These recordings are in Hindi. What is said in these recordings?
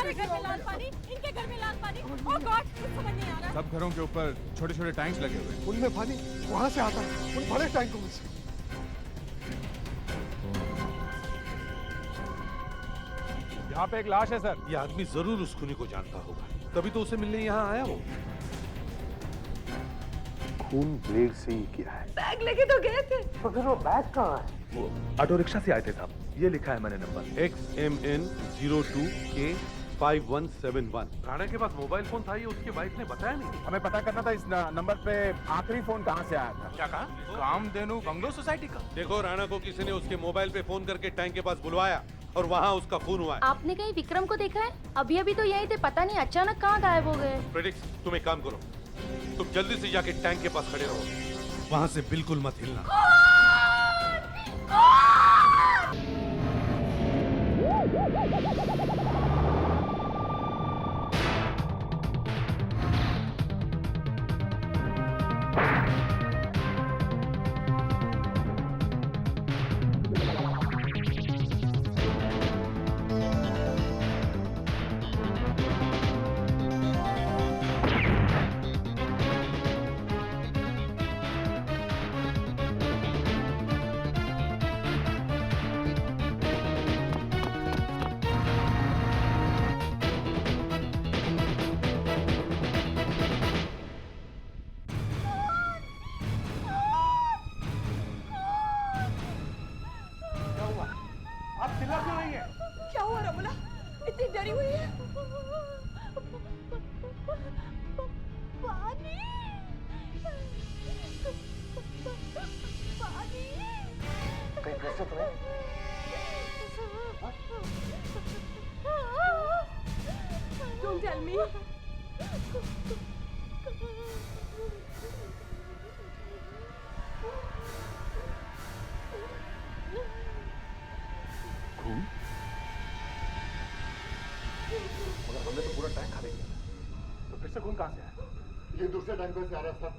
हमारे घर में लाल पानी, इनके घर में लाल पानी। ओह गॉड, कुछ समझ नहीं आ रहा। सब घरों के ऊपर छोटे छोटे टैंक्स लगे हुए हैं। उनमें पानी वहां से आता है, उन बड़े टैंकों में से। यहाँ पे एक लाश है सर। ये आदमी जरूर उस खूनी को जानता होगा, तभी तो उसे मिलने यहाँ आया हो। खून ब्लेड से ही किया है। बैग लेके तो गए थे। तो फिर वो बैग कहाँ है? वो ऑटो रिक्शा से आए थे साहब, ये लिखा है मैंने नंबर। XMN02K5171। राणा के पास मोबाइल फोन था, ये उसके वाइफ ने बताया नहीं। हमें पता करना था इस नंबर पे आखिरी फोन कहाँ से आया था। क्या कहा? कामधेनु बंगलो सोसाइटी का। देखो, राणा को किसी ने उसके मोबाइल पे फोन करके टैंक के पास बुलवाया और वहाँ उसका खून हुआ है। आपने कहीं विक्रम को देखा है? अभी अभी तो यहीं थे, पता नहीं अचानक कहाँ गायब हो गए। प्रेडिक्स, तुम एक काम करो, तुम जल्दी से जाके टैंक के पास खड़े रहो, वहाँ से बिल्कुल मत हिलना। क्या हुआ रमला? इतनी डरी हुई है। पानी, पानी। कहीं कैसे तुम्हें? Don't tell me. खून? मगर हमने तो पूरा टैंक खाली किया, तो फिर से खून कहाँ से आया? ये दूसरे टैंक में से आ रहा था,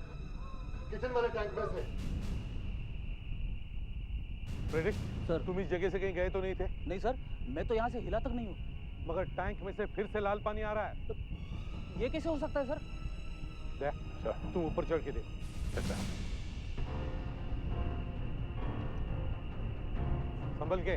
किचन वाले टैंक में से। प्रेडिक्स सर, तुम इस जगह से कहीं गए तो नहीं थे? नहीं सर, मैं तो यहाँ से हिला तक नहीं हूँ। मगर टैंक में से फिर से लाल पानी आ रहा है। ये कैसे हो सकता है सर? देख, तुम ऊपर चढ़ के देखो। संभल के।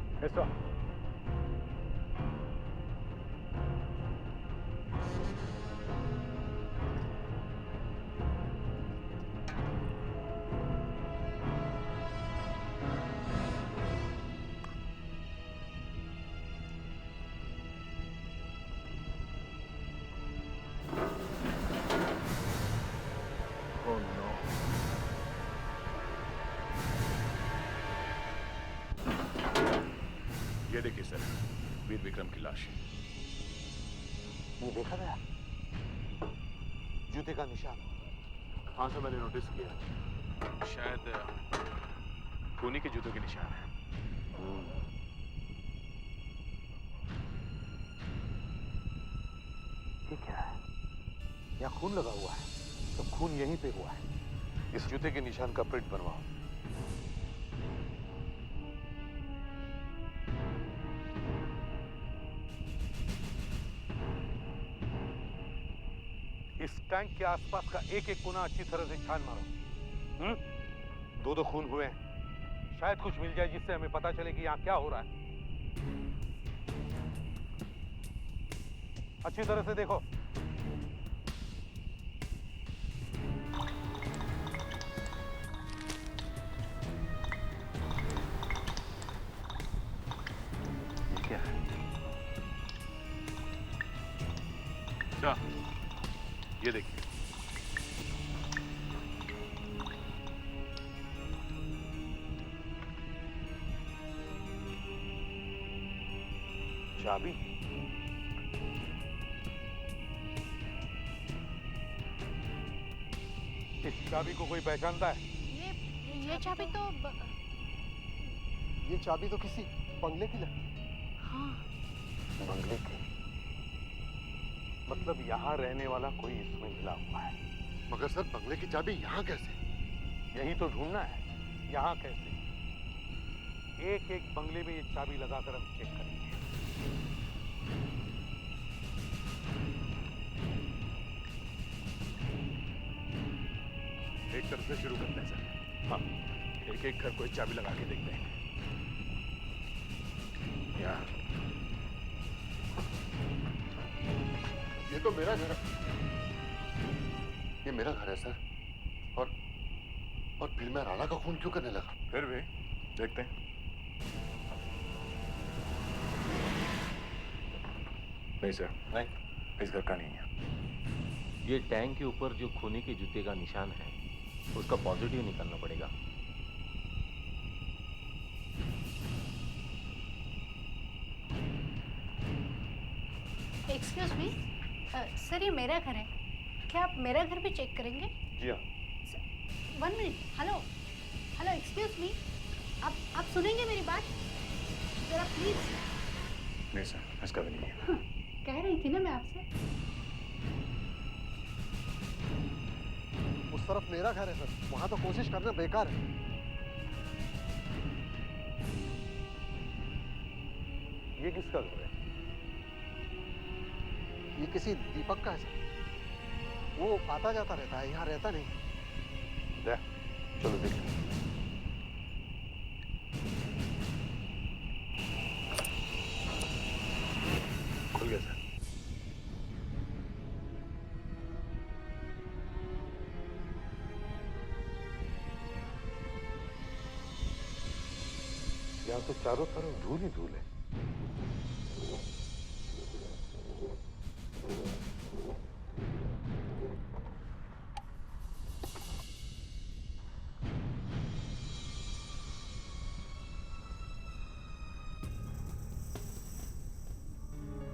ये देखिए सर, वीर विक्रम की लाश। ये देखा गया जूते का निशान। हाँ सर, मैंने नोटिस किया। शायद खूनी के जूतों के निशान है। ये क्या है? यहाँ खून लगा हुआ है, तो खून यहीं पे हुआ है। इस जूते के निशान का प्रिंट बनवाओ। इस टैंक के आसपास का एक एक कोना अच्छी तरह से छान मारो। दो खून हुए हैं, शायद कुछ मिल जाए जिससे हमें पता चले कि यहाँ क्या हो रहा है। अच्छी तरह से देखो। ये क्या है? अच्छा, ये देखिए। चाबी। इस चाबी को कोई पहचानता है? ये चाबी तो ये चाबी तो किसी बंगले की लगती है। हाँ। बंगले की। मतलब यहाँ रहने वाला कोई इसमें मिला हुआ है। मगर सर, बंगले की चाबी यहाँ कैसे? यही तो ढूंढना है, यहाँ कैसे। एक एक बंगले में ये चाबी लगाकर हम चेक करेंगे। एक तरफ से शुरू करते हैं सर। हाँ, एक एक घर को एक चाबी लगा के देखते हैं। यहाँ ये तो मेरा घर है, ये मेरा घर है सर। और फिर मैं राणा का खून क्यों करने लगा? फिर भी देखते हैं। नहीं सर, नहीं, इस घर का नहीं है। ये टैंक के ऊपर जो खूनी के जूते का निशान है उसका पॉजिटिव निकालना पड़ेगा। एक्सक्यूज मी सर, ये मेरा घर है, क्या आप मेरा घर भी चेक करेंगे? जी हाँ। 1 minute. Hello hello, excuse me, आप सुनेंगे मेरी बात जरा प्लीज? नहीं सर, इसका भी नहीं है। कह रही थी ना मैं आपसे। उस तरफ मेरा घर है सर, वहां तो कोशिश करना बेकार है। ये किसका घर है? ये किसी दीपक का है सर, वो आता जाता रहता है, यहाँ रहता नहीं। चलो देखते हैं। खुल गया सर। यहाँ तो चारों तरफ धूल ही धूल है।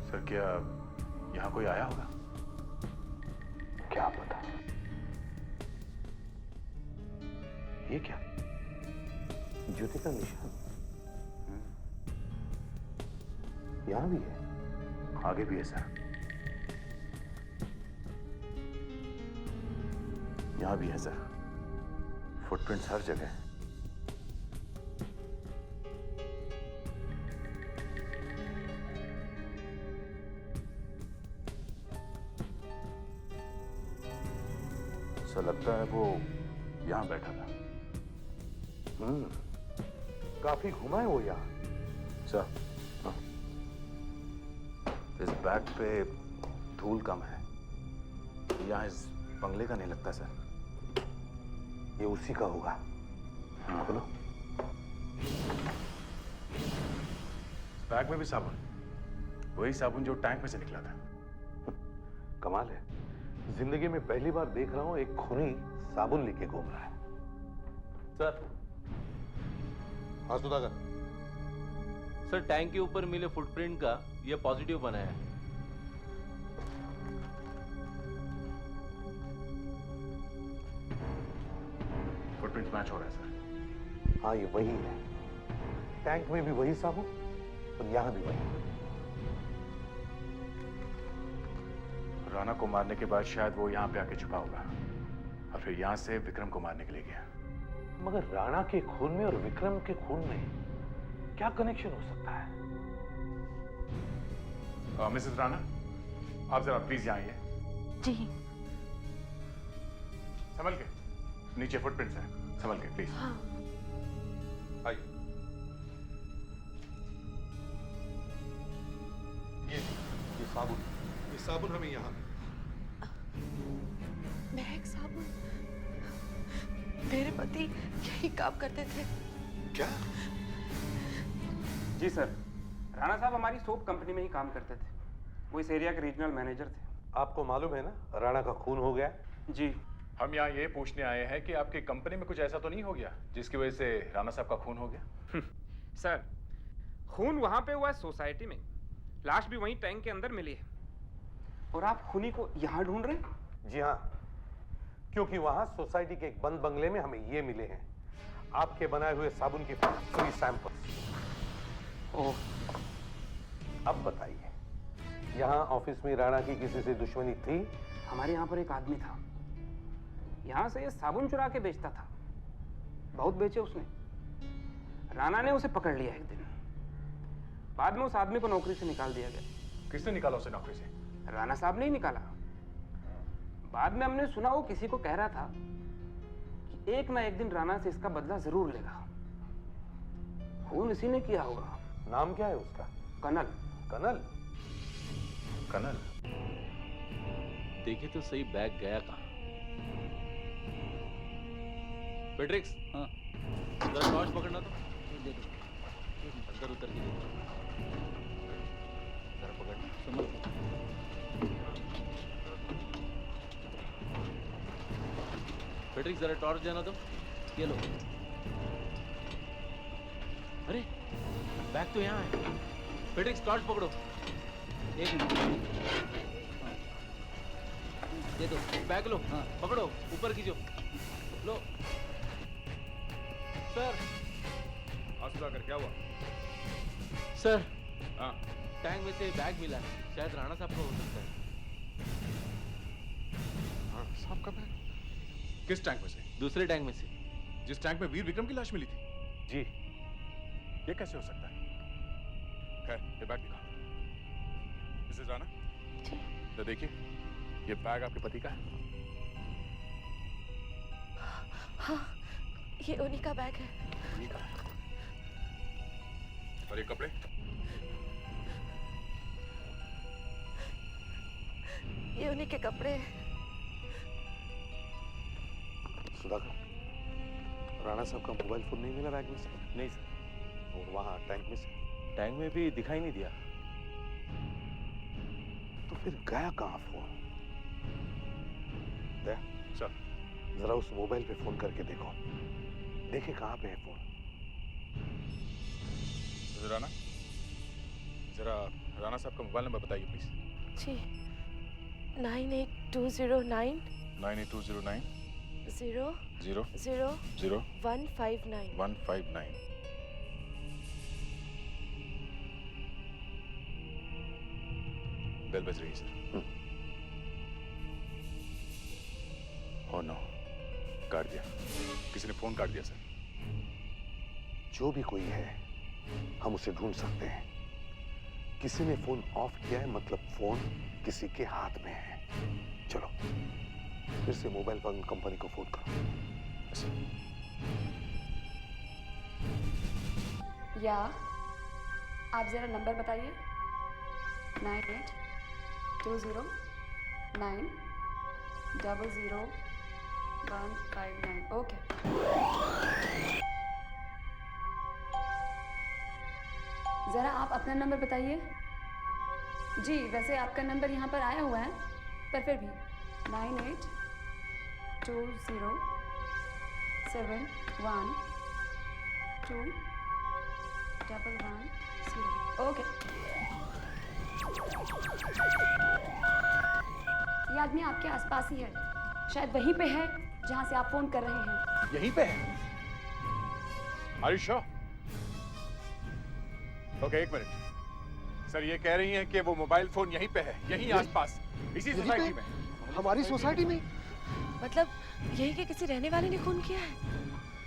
सर क्या यहाँ कोई आया होगा? क्या पता। ये क्या? जूते का निशान यहाँ भी है, आगे भी है सर। यहाँ भी है सर। फुटप्रिंट्स हर जगह। सर लगता है वो यहाँ बैठा था। काफी घुमा है वो यहाँ। सर इस बैग पे धूल कम है, यहाँ इस बंगले का नहीं लगता सर। ये उसी का होगा। बोलो। बैग में भी साबुन, वही साबुन जो टैंक में से निकला था। कमाल है, जिंदगी में पहली बार देख रहा हूं एक खूनी साबुन लेके घूम रहा है। सर, हाँ सुधाकर। सर टैंक के ऊपर मिले फुटप्रिंट का ये पॉजिटिव बना है। फुटप्रिंट मैच हो रहा है सर। हाँ ये वही है, टैंक में भी वही साबुन और यहाँ भी वही। राणा को मारने के बाद शायद वो यहाँ पे आके छुपा होगा और फिर यहाँ से विक्रम को मारने के लिए गया। मगर राणा के खून में और विक्रम के खून में क्या कनेक्शन हो सकता है? मिसेस राणा, आप जरा प्लीज यहाँ आइए। जी। संभल के, नीचे फुटप्रिंट्स हैं, संभल के प्लीज। हाँ। आइए। ये साबुन हमें यहाँ। महक साबुन, मेरे पति यही काम करते थे। क्या? जी सर, राणा साहब हमारी सोप कंपनी में ही काम करते थे। वो इस एरिया के रीजनल मैनेजर थे। आपको मालूम है ना राणा का खून हो गया? जी। हम यहाँ ये पूछने आए हैं कि आपकी कंपनी में कुछ ऐसा तो नहीं हो गया जिसकी वजह से राणा साहब का खून हो गया? सर, खून वहां पे हुआ है सोसाइटी में, लाश भी वहीं टैंक के अंदर मिली है। और आप खूनी को यहाँ ढूंढ रहे हैं? जी हाँ, क्योंकि वहां सोसाइटी के एक बंद बंगले में हमें ये मिले हैं, आपके बनाए हुए साबुन के 3 सैंपल्स। ओह, अब बताइए, यहाँ ऑफिस में राणा की किसी से दुश्मनी थी? हमारे यहाँ पर एक आदमी था, यहाँ से ये साबुन चुरा के बेचता था। बहुत बेचे उसने। राणा ने उसे पकड़ लिया एक दिन। बाद में उस आदमी को नौकरी से निकाल दिया गया। किसने निकाला उसे नौकरी से? राणा साहब ने ही निकाला। बाद में हमने सुना वो किसी को कह रहा था एक ना एक दिन राणा से इसका बदला जरूर लेगा। खून इसी ने किया होगा। नाम क्या है उसका? कनल। कनल? कनल, देखे तो सही बैग गया कहाँ? पेट्रिक्स, हाँ, जरा टॉर्च पकड़ना तो। दे दो। अंदर उतर के देखो। जरा पकड़ना। समझ। पेट्रिक्स, जरा टॉर्च देना तो। ये लो। अरे, बैग तो यहाँ है। पेट्रिक्स, टॉर्च पकड़ो। एक मिनट। हाँ। दे दो। बैग लो। हाँ। पकड़ो, ऊपर खींचो। लो। सर। सुधाकर, क्या हुआ? सर, हाँ, टैंक में से बैग मिला है। शायद राणा साहब का हो सकता है। हाँ, साहब का बैग? किस टैंक में से? दूसरे टैंक में से। जिस टैंक में वीर विक्रम की लाश मिली थी? जी। ये कैसे हो सकता है? खैर, ये बैग दिखा। मिसेस राणा, तो देखिए, ये बैग आपके पति का है? हाँ, ये उन्हीं का बैग है। उन्हीं का है। और ये कपड़े? ये उन्हीं के कपड़े हैं। सुधाकर, राणा साहब का मोबाइल फोन नहीं मिला बैग में से? नहीं सर। और वहां टैंक में से? टैंक में भी दिखाई नहीं दिया। तो फिर गया कहाँ फोन? दे सर, जरा उस मोबाइल पे फोन करके देखो, देखे कहाँ पे है फोन। राणा, जरा राणा साहब का मोबाइल नंबर बताइए प्लीज। जी, 98209 98209 0 0 0 0 159। 159। बेल बज रही है सर। ओह नो, काट दिया। किसी ने फोन काट दिया सर। जो भी कोई है, हम उसे ढूंढ सकते हैं। किसी ने फोन ऑफ किया है, मतलब फोन किसी के हाथ में है। चलो, फिर से मोबाइल फोन कंपनी को फोन करो। या आप जरा नंबर बताइए। 9820900159। ओके। जरा आप अपना नंबर बताइए। जी, वैसे आपका नंबर यहाँ पर आया हुआ है, पर फिर भी 9820712110। ओके। ये आदमी आपके आसपास ही है, शायद वहीं पे है जहाँ से आप फोन कर रहे हैं। यहीं पे है? Are you sure? ओके, एक मिनट। सर, ये कह रही हैं कि वो मोबाइल फोन यहीं पे है, यहीं आसपास, इसी सोसाइटी में। हमारी सोसाइटी में? मतलब यही के किसी रहने वाले ने खून किया है?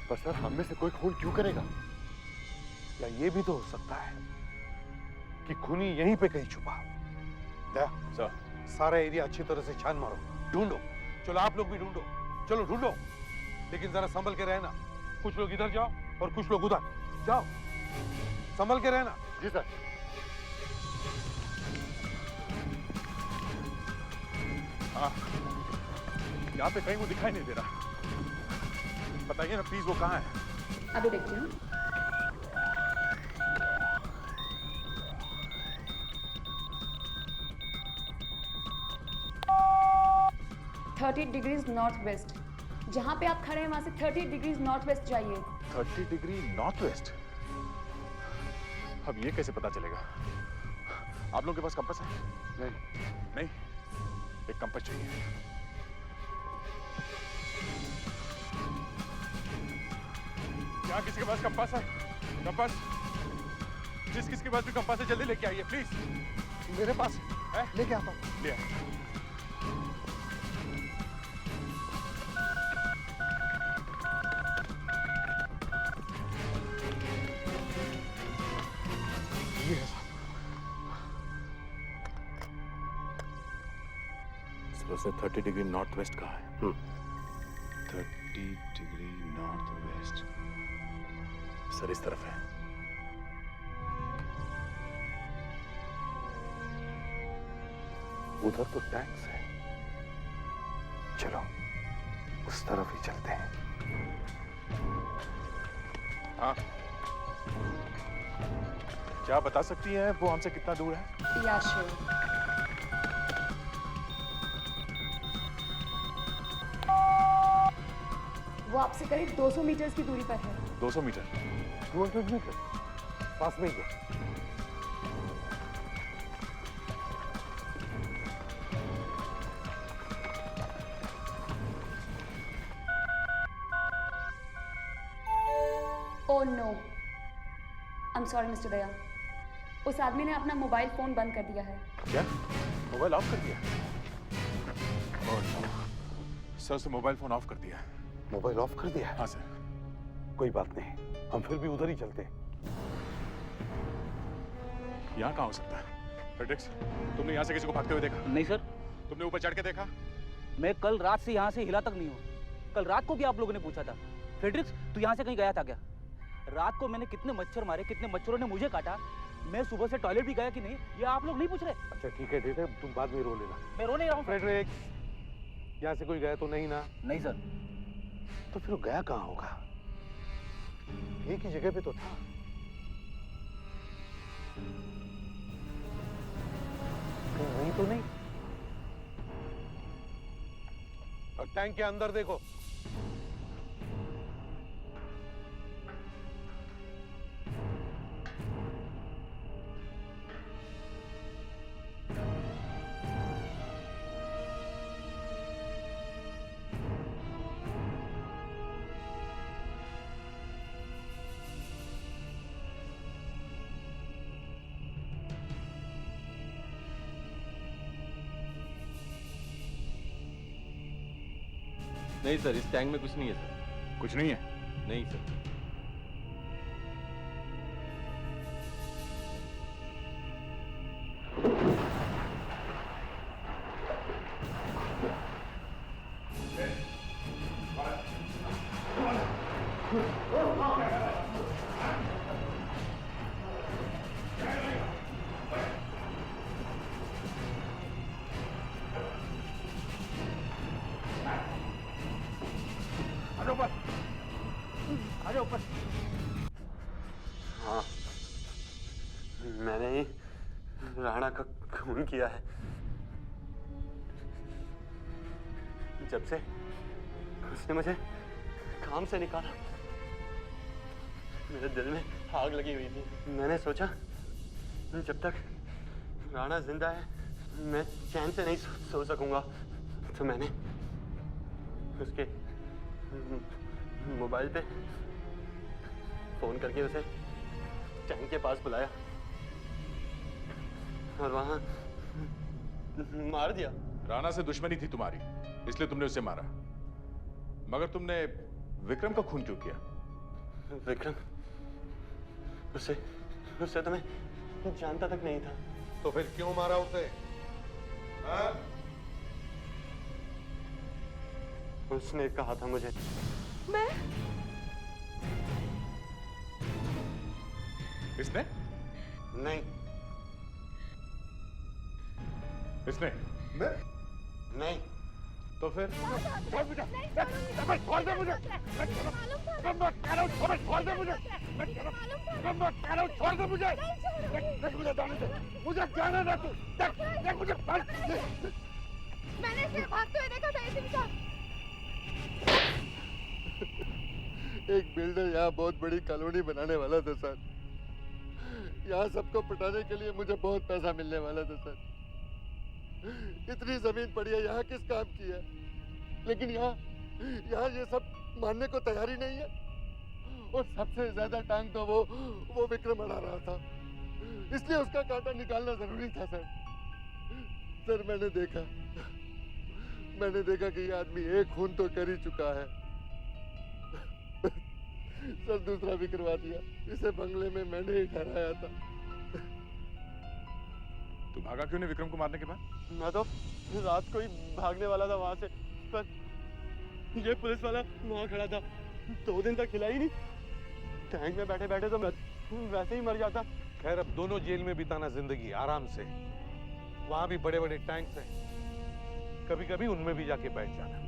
पर सर, हम में से कोई खून क्यों करेगा? या ये भी तो हो सकता है कि खूनी यहीं पे कहीं छुपा। दया, सर, सारा एरिया अच्छी तरह से छान मारो, ढूंढो। चलो, आप लोग भी ढूंढो। चलो ढूंढो, लेकिन जरा संभल के रहना। कुछ लोग इधर जाओ और कुछ लोग उधर जाओ। संभल के रहना। जी सर। हाँ, यहाँ पे कहीं वो दिखाई नहीं दे रहा। बताइए ना प्लीज, वो कहाँ है? अभी देखती हूँ। Degrees north west. जहाँ पे आप खड़े हैं वहां से 30 डिग्रीज नॉर्थ वेस्ट जाइए। 30 डिग्री नॉर्थ वेस्ट? अब ये कैसे पता चलेगा? आप लोगों के पास कंपास है? नहीं, एक कंपास चाहिए। क्या किसी के पास कंपास है? कंपास? जिस किसके पास भी कंपास है, जल्दी लेके आइए प्लीज। मेरे पास है? लेके आता हूँ। ले आइए। उसने 30 डिग्री नॉर्थ वेस्ट कहा है। 30 डिग्री नॉर्थ वेस्ट। सर इस तरफ है। उधर तो टैंक्स है, चलो उस तरफ ही चलते हैं। हाँ, क्या बता सकती हैं वो हमसे कितना दूर है? या श्योर। वो आपसे करीब 200 मीटर की दूरी पर है। 200 मीटर? 200 मीटर पास में ही है। Oh no, I am sorry mister Daya, उस आदमी ने अपना मोबाइल फोन बंद कर दिया है। क्या? मोबाइल ऑफ कर दिया? ओह नो, सर उसने मोबाइल फोन ऑफ कर दिया। मोबाइल ऑफ कर दिया? हाँ सर। कोई बात नहीं, हम फिर भी उधर ही चलते हैं। यहाँ कहाँ हो सकता है? फ्रेडरिक्स, तुमने यहाँ से किसी को भागते हुए देखा? नहीं सर। तुमने ऊपर चढ़ के देखा? मैं कल रात से यहाँ से हिला तक नहीं हूँ। कल रात को भी आप लोगों ने पूछा था, फ्रेडरिक्स तू यहाँ से कहीं गया था क्या? रात को मैंने कितने मच्छर मारे, कितने मच्छरों ने मुझे काटा, मैं सुबह से टॉयलेट भी गया कि नहीं, ये आप लोग नहीं पूछ रहे। अच्छा ठीक है, तुम बाद में रो लेना। मैं रो नहीं रहा हूँ। फ्रेडरिक्स, यहाँ से कोई गया तो नहीं ना? नहीं सर। तो फिर वो गया कहाँ होगा? एक ही जगह पे तो था। नहीं तो नहीं। और टैंक के अंदर देखो। नहीं सर, इस टैंक में कुछ नहीं है सर। कुछ नहीं है? नहीं सर। हाँ, मैंने ही राणा का खून किया है। जब से उसने मुझे काम से निकाला, मेरे दिल में आग लगी हुई थी। मैंने सोचा जब तक राणा जिंदा है मैं चैन से नहीं सो सकूंगा, तो मैंने उसके मोबाइल पे फोन करके उसे टैंक के पास बुलाया और वहां मार दिया। राणा से दुश्मनी थी तुम्हारी, इसलिए तुमने उसे मारा। मगर तुमने विक्रम का खून क्यों किया? विक्रम, उसे तो मैं जानता तक नहीं था। तो फिर क्यों मारा उसे? हाँ? उसने कहा था मुझे। मैं? इसने? नहीं। इसने? मैं? नहीं। तो फिर? छोड़ मुझे! छोड़ दे मुझे! छोड़ दे मुझे! मुझे जाने दे! मुझे जाने दे तू! देख मुझे! मैंने इसे भागते हुए देखा था एसीपी साहब। एक बिल्डर यहाँ बहुत बड़ी कॉलोनी बनाने वाला था सर। यहाँ सबको पटाने के लिए मुझे बहुत पैसा मिलने वाला था सर। इतनी जमीन पड़ी है, यहाँ किस काम की है? लेकिन यहाँ ये सब मानने को तैयार ही नहीं है। और सबसे ज्यादा टांग तो वो विक्रम अड़ा रहा था, इसलिए उसका कांटा निकालना जरूरी था सर। सर मैंने देखा कि ये आदमी एक खून तो कर ही चुका है। सर दूसरा भी करवा दिया। इसे बंगले में मैंने ही ठहराया था। तू भागा क्यों नहीं विक्रम को मारने के बाद? मैं तो रात को ही भागने वाला था वहां से, पर ये पुलिस वाला वहाँ खड़ा था, 2 दिन तक खिला ही नहीं। टैंक में बैठे बैठे तो मैं वैसे ही मर जाता। खैर अब दोनों जेल में बिताना जिंदगी आराम से। वहां भी बड़े बड़े टैंक्स हैं, कभी कभी उनमें भी जाके बैठ जाना।